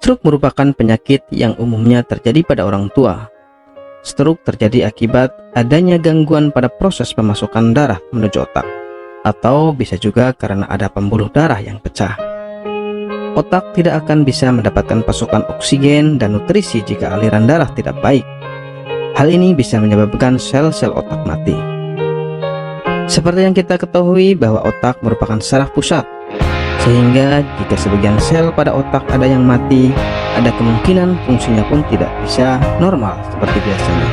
Stroke merupakan penyakit yang umumnya terjadi pada orang tua. Stroke terjadi akibat adanya gangguan pada proses pemasukan darah menuju otak, atau bisa juga karena ada pembuluh darah yang pecah. Otak tidak akan bisa mendapatkan pasokan oksigen dan nutrisi jika aliran darah tidak baik. Hal ini bisa menyebabkan sel-sel otak mati. Seperti yang kita ketahui bahwa otak merupakan saraf pusat, sehingga jika sebagian sel pada otak ada yang mati, ada kemungkinan fungsinya pun tidak bisa normal seperti biasanya.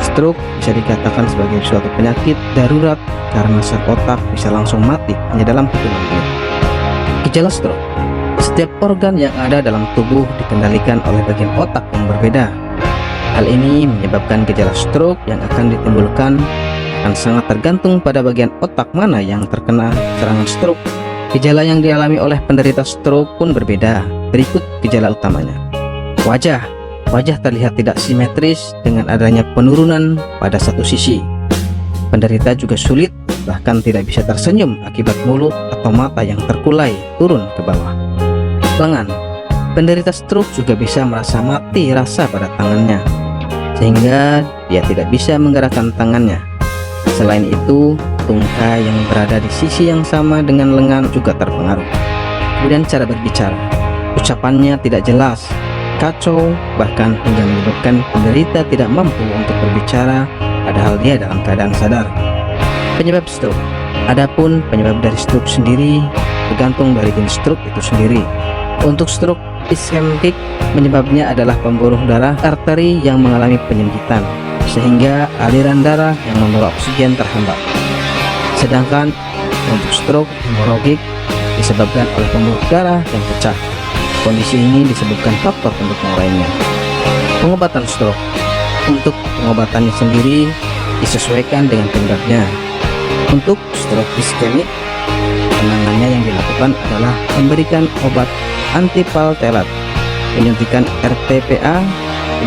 Stroke bisa dikatakan sebagai suatu penyakit darurat karena sel otak bisa langsung mati hanya dalam hitungan menit. Gejala stroke: setiap organ yang ada dalam tubuh dikendalikan oleh bagian otak yang berbeda. Hal ini menyebabkan gejala stroke yang akan ditimbulkan akan sangat tergantung pada bagian otak mana yang terkena serangan stroke. Gejala yang dialami oleh penderita stroke pun berbeda. Berikut gejala utamanya. Wajah terlihat tidak simetris dengan adanya penurunan pada satu sisi. Penderita juga sulit, bahkan tidak bisa tersenyum akibat mulut atau mata yang terkulai turun ke bawah. Lengan. Penderita stroke juga bisa merasa mati rasa pada tangannya, sehingga dia tidak bisa menggerakkan tangannya. Selain itu, tungkai yang berada di sisi yang sama dengan lengan juga terpengaruh. Kemudian cara berbicara, ucapannya tidak jelas, kacau, bahkan hingga menyebabkan penderita tidak mampu untuk berbicara padahal dia dalam keadaan sadar. Penyebab stroke. Adapun penyebab dari stroke sendiri tergantung dari jenis stroke itu sendiri. Untuk stroke iskemik, penyebabnya adalah pembuluh darah arteri yang mengalami penyempitan, sehingga aliran darah yang membawa oksigen terhambat. Sedangkan untuk stroke hemoragik disebabkan oleh pembuluh darah yang pecah. Kondisi ini disebabkan faktor pendukung lainnya. Pengobatan stroke. Untuk pengobatannya sendiri disesuaikan dengan penyebabnya. Untuk stroke iskemik, penanganannya yang dilakukan adalah memberikan obat antipaltelat, penyuntikan RTPA,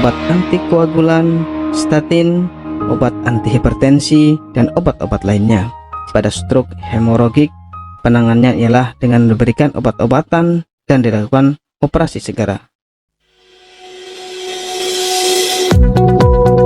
obat antikoagulan, statin, obat antihipertensi, dan obat-obat lainnya. Pada stroke hemoragik, penanganannya ialah dengan memberikan obat-obatan dan dilakukan operasi segera.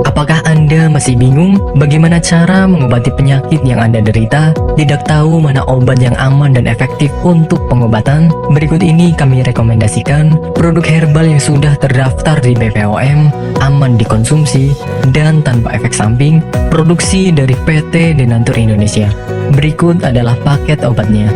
Apakah Anda masih bingung bagaimana cara mengobati penyakit yang Anda derita? Tidak tahu mana obat yang aman dan efektif untuk pengobatan? Berikut ini kami rekomendasikan produk herbal yang sudah terdaftar di BPOM, aman dikonsumsi, dan tanpa efek samping, produksi dari PT Denatur Indonesia. Berikut adalah paket obatnya.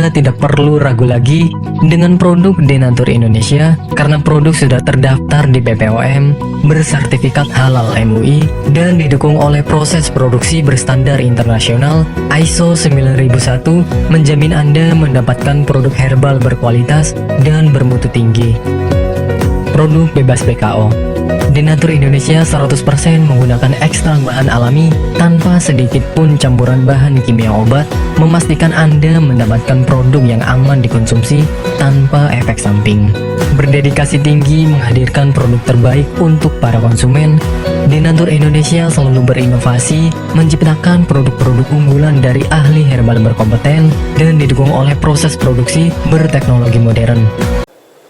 Tidak perlu ragu lagi dengan produk Denatur Indonesia karena produk sudah terdaftar di BPOM, bersertifikat halal MUI, dan didukung oleh proses produksi berstandar internasional ISO 9001, menjamin Anda mendapatkan produk herbal berkualitas dan bermutu tinggi. Produk bebas BKO. Denatur Indonesia 100% menggunakan ekstrak bahan alami tanpa sedikit pun campuran bahan kimia obat, memastikan Anda mendapatkan produk yang aman dikonsumsi tanpa efek samping. Berdedikasi tinggi menghadirkan produk terbaik untuk para konsumen, Denatur Indonesia selalu berinovasi, menciptakan produk-produk unggulan dari ahli herbal berkompeten dan didukung oleh proses produksi berteknologi modern.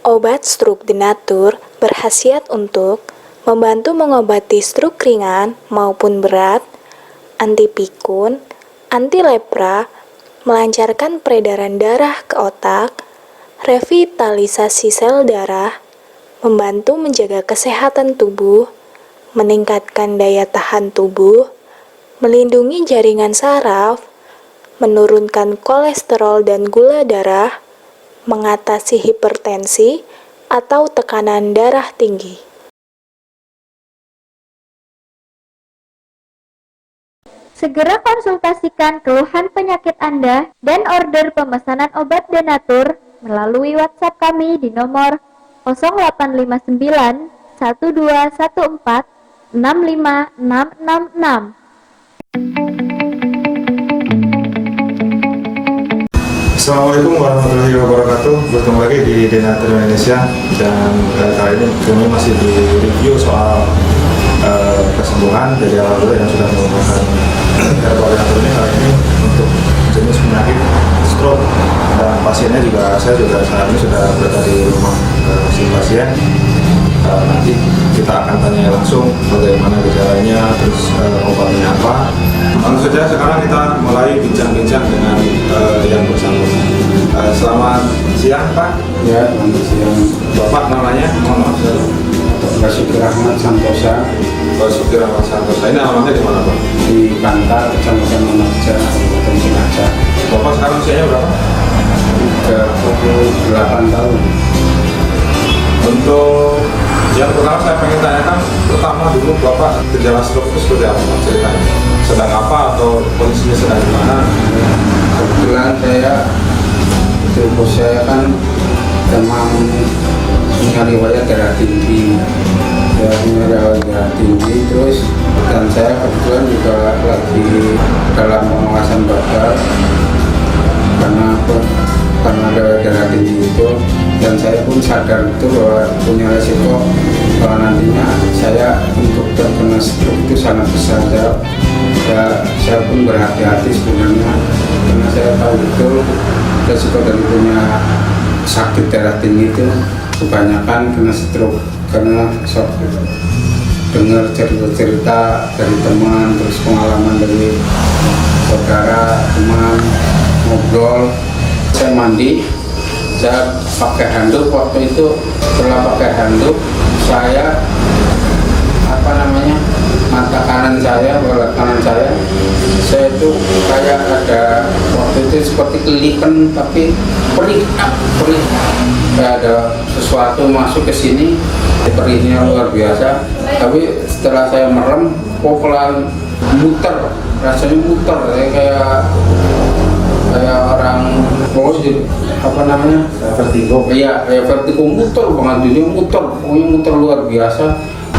Obat stroke Denatur berkhasiat untuk membantu mengobati stroke ringan maupun berat, anti pikun, anti lepra, melancarkan peredaran darah ke otak, revitalisasi sel darah, membantu menjaga kesehatan tubuh, meningkatkan daya tahan tubuh, melindungi jaringan saraf, menurunkan kolesterol dan gula darah, mengatasi hipertensi atau tekanan darah tinggi. Segera konsultasikan keluhan penyakit Anda dan order pemesanan obat Denatur melalui WhatsApp kami di nomor 0859 1214 65666. Assalamualaikum warahmatullahi wabarakatuh. Bertemu lagi di Denatur Indonesia, dan kali ini kami masih di review soal kesembuhan dari awal yang sudah menggunakan herbal Denatur ini. Kali ini untuk jenis penyakit stroke, dan pasiennya juga saya saat ini sudah berada di rumah si pasien. Nanti kita akan tanya langsung bagaimana gejalanya, terus obatnya apa. Langsung saja sekarang kita mulai bincang-bincang dengan yang bersangkutan. Selamat siang Pak. Ya, selamat siang. Bapak namanya? Mohon maaf. Basuki Rahmat Santosa, Basuki Rahmat Santosa. Ini alamatnya di mana Pak? di Kantar, Kecamatan Manarja, Kabupaten Cilacap. Bapak sekarang usianya berapa? 38 tahun. Untuk yang pertama saya pengen tanyakan, pertama dulu Bapak gejala stroke itu seperti apa Pak, ceritanya? Sedang apa atau kondisinya sedang di mana? Kebetulan saya kan demam, punya riwayat darah tinggi. Saya punya riwayat darah tinggi, terus dan saya kebetulan juga lagi dalam pengawasan dokter karena ada darah tinggi itu, dan saya pun sadar itu bahwa punya resiko bahwa nantinya saya untuk terkena stroke itu sangat besar. Saya pun berhati-hati sebenarnya, karena saya tahu betul resiko dari punya sakit darah tinggi itu kebanyakan kena stroke, karena dengar cerita dari teman, terus pengalaman dari saudara, teman, ngobrol. Saya mandi, saya pakai handuk. Waktu itu setelah pakai handuk, saya mata kanan saya, bola kanan saya itu kayak ada, waktu itu seperti kelipan tapi perih, kayak ada sesuatu masuk ke sini, perihnya luar biasa. Tapi setelah saya merem, pelan muter, rasanya muter, kayak orang vertigo. Iya, kayak vertigo, muter banget, dia muter luar biasa.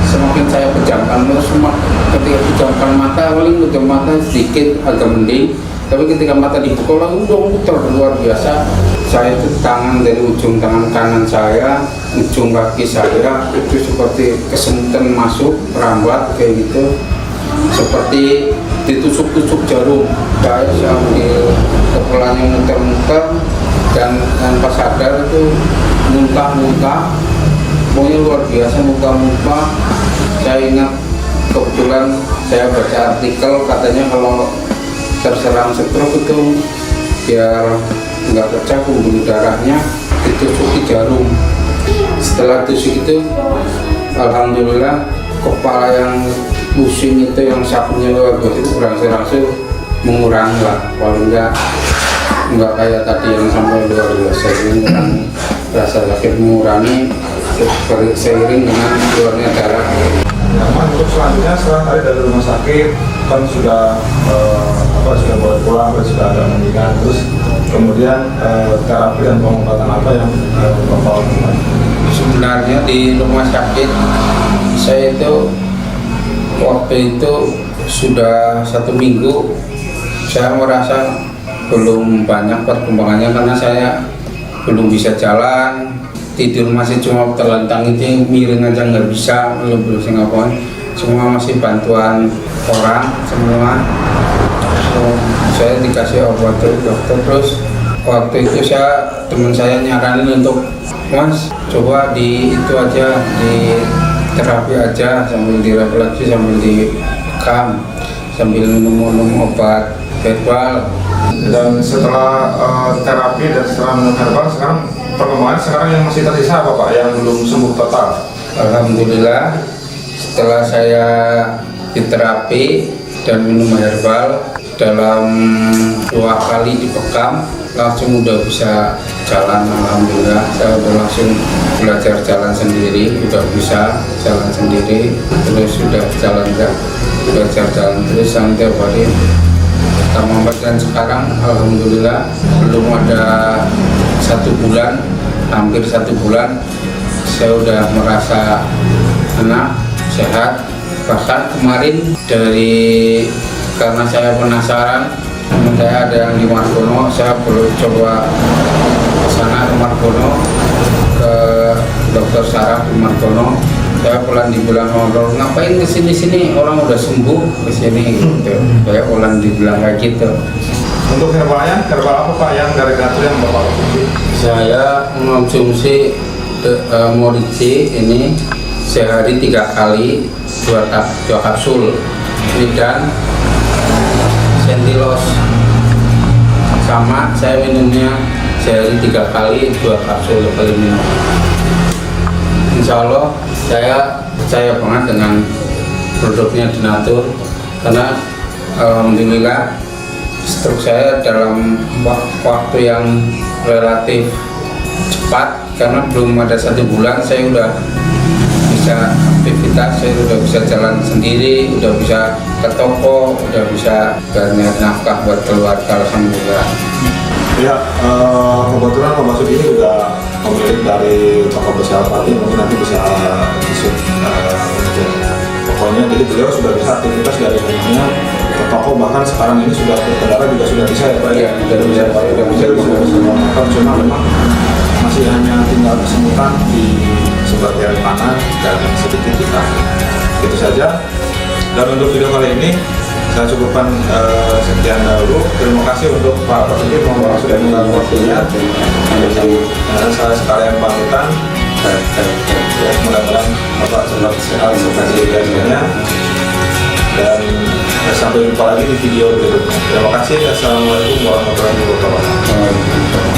Semakin saya pejamkan, ketika pejamkan mata, paling pejam mata sedikit agak mending, tapi ketika mata dibuka lagi udah muter luar biasa. Saya itu tangan, dari ujung tangan kanan saya, ujung kaki saya itu seperti kesentan masuk, merambat kayak gitu, seperti ditusuk-tusuk jarum. Saya sambil kepalanya muter-muter, dan pas sadar itu muntah-muntah, pokoknya luar biasa, muntah-muntah. Saya ingat kebetulan saya baca artikel, katanya kalau terserang stroke itu biar nggak pecah pembuluh darahnya ditusuki jarum. Setelah tusuk itu, alhamdulillah kepala yang pusing itu, yang sakitnya luar biasa itu berangsur-angsur mengurangi lah, paling nggak kayak tadi yang sampai luar biasa. Ini rasa sakit mengurangi seiring dengan keluarnya darah. Untuk selanjutnya, setelah tadi dari rumah sakit kan sudah sudah boleh pulang, sudah ada mendingan, terus kemudian terapi dan pengobatan apa yang Bapak lakukan? Sebenarnya di rumah sakit saya itu waktu itu sudah 1 minggu, saya merasa belum banyak perkembangannya karena saya belum bisa jalan, tidur masih cuma terlentang, itu miring aja nggak bisa, belum bisa ngapain, semua masih bantuan orang semua. Saya dikasih obat dari dokter, terus waktu itu teman saya nyaranin untuk, Mas coba di itu aja, di terapi aja, sambil direfleksi, sambil dikam, sambil minum obat herbal. Dan setelah terapi dan setelah minum herbal, sekarang perkembangan sekarang yang masih tersisa apa Pak, yang belum sembuh total? Alhamdulillah setelah saya diterapi dan minum herbal, dalam 2 kali dibekam langsung udah bisa jalan. Alhamdulillah saya udah langsung belajar jalan sendiri, udah bisa jalan sendiri, terus sudah belajar jalan terus sampai hari pertama. Dan sekarang alhamdulillah belum ada 1 bulan, hampir 1 bulan saya udah merasa enak, sehat, Bahkan kemarin karena saya penasaran, saya ada yang di Margono, saya perlu coba ke sana ke Margono, ke dokter saraf di Margono. Saya pulang dibilang orang, ngapain kesini-sini, orang udah sembuh kesini gitu. Saya pulang dibilang kayak gitu. Untuk herbal apa Pak yang dari Denatur yang Bapak konsumsi? Saya mengonsumsi Morici ini sehari 3 kali 2 kapsul ini, dan Sentilos sama saya minumnya sehari 3 kali 2 kapsul kali minum. Insya Allah saya percaya banget dengan produknya Denatur, karena alhamdulillah stroke saya dalam waktu yang relatif cepat, karena belum ada 1 bulan saya udah bisa aktivitas, saya udah bisa jalan sendiri, udah bisa ke toko, udah bisa nyari nafkah buat keluarga, alhamdulillah. Ya, kebetulan Pak Masud ini udah pemilik dari toko Bersialpati, mungkin nanti bisa untuk tokonya. Jadi beliau sudah bisa aktivitas dari rumahnya ke toko, bahkan sekarang ini sudah berkendara juga sudah bisa ya Pak? Iya, sudah bisa makan, cuma memang masih hanya tinggal kesemutan di sebagian kanan dan sedikit di kaki. Itu saja. Dan untuk video kali ini saya cukupkan sekian dahulu. Terima kasih untuk Pak Presiden yang sudah mengganggu waktunya. Saya sekalian pamitan. Ya, mudah-mudahan Bapak selamat sehat seperti biasanya. Dan sampai jumpa lagi di video berikutnya. Terima kasih. Assalamualaikum warahmatullahi wabarakatuh.